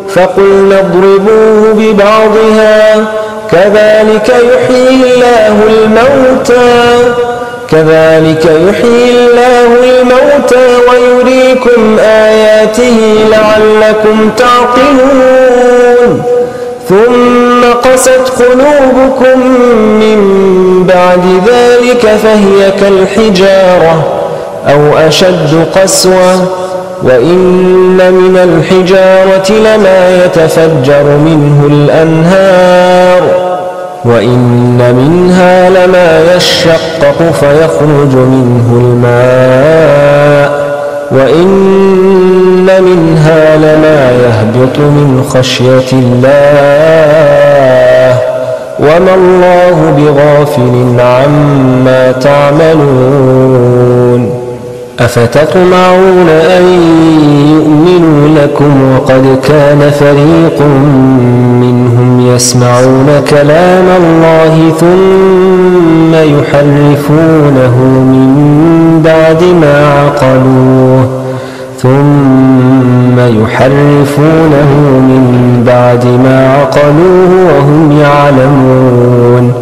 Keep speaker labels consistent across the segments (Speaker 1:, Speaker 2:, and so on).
Speaker 1: فقلنا اضربوه ببعضها كذلك يحيي الله الموتى ويريكم آياته لعلكم تعقلون ثم قست قلوبكم من بعد ذلك فهي كالحجارة أو أشد قسوة وإن من الحجارة لما يتفجر منه الأنهار وإن منها لما يشقق فيخرج منه الماء وإن منها لما يهبط من خشية الله وما الله بغافل عما تعملون أفتطمعون أن يؤمنوا لكم وقد كان فريق منهم يسمعون كلام الله ثم يحرفونه من بعد ما عقلوه وهم يعلمون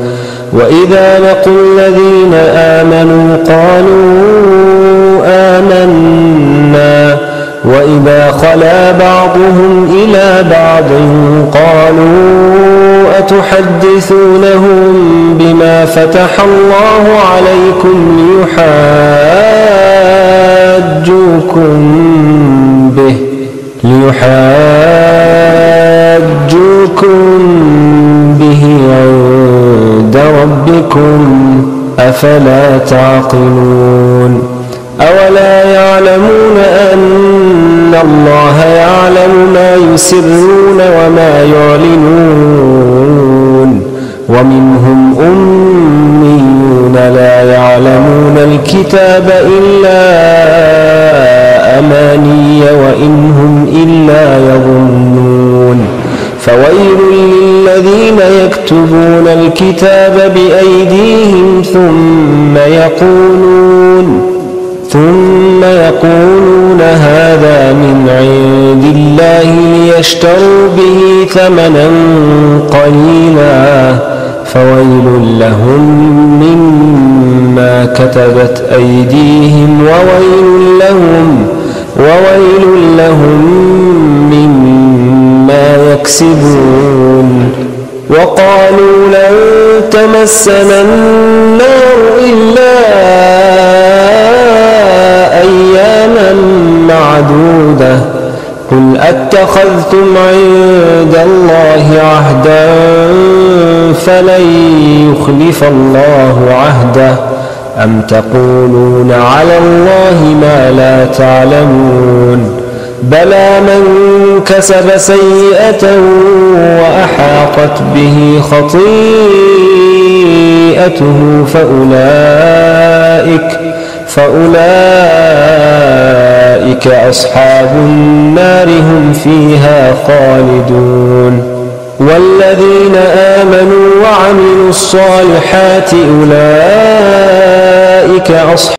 Speaker 1: وإذا لقوا الذين آمنوا قالوا آمنا وإذا خلا بعضهم إلى بعض قالوا أتحدثونهم بما فتح الله عليكم ليحاجوكم به عند ربكم أفلا تعقلون أولا يعلمون أن الله يعلم ما يسرون وما يعلنون ومنهم أميون لا يعلمون الكتاب إلا أماني وإن هم إلا يظنون فويل للذين يكتبون الكتاب بأيديهم ثم يقولون هذا من عند الله ليشتروا به ثمنا قليلا فويل لهم مما كتبت أيديهم وويل لهم مما يكسبون وقالوا لن تمسنا النار إلا أياما معدودة قل أتخذتم عند الله عهدا فلن يخلف الله عهده أم تقولون على الله ما لا تعلمون بلى من كسب سيئة وأحاطت به خطيئته فأولئك أصحاب النار هم فيها خالدون والذين آمنوا وعملوا الصالحات أولئك أصحاب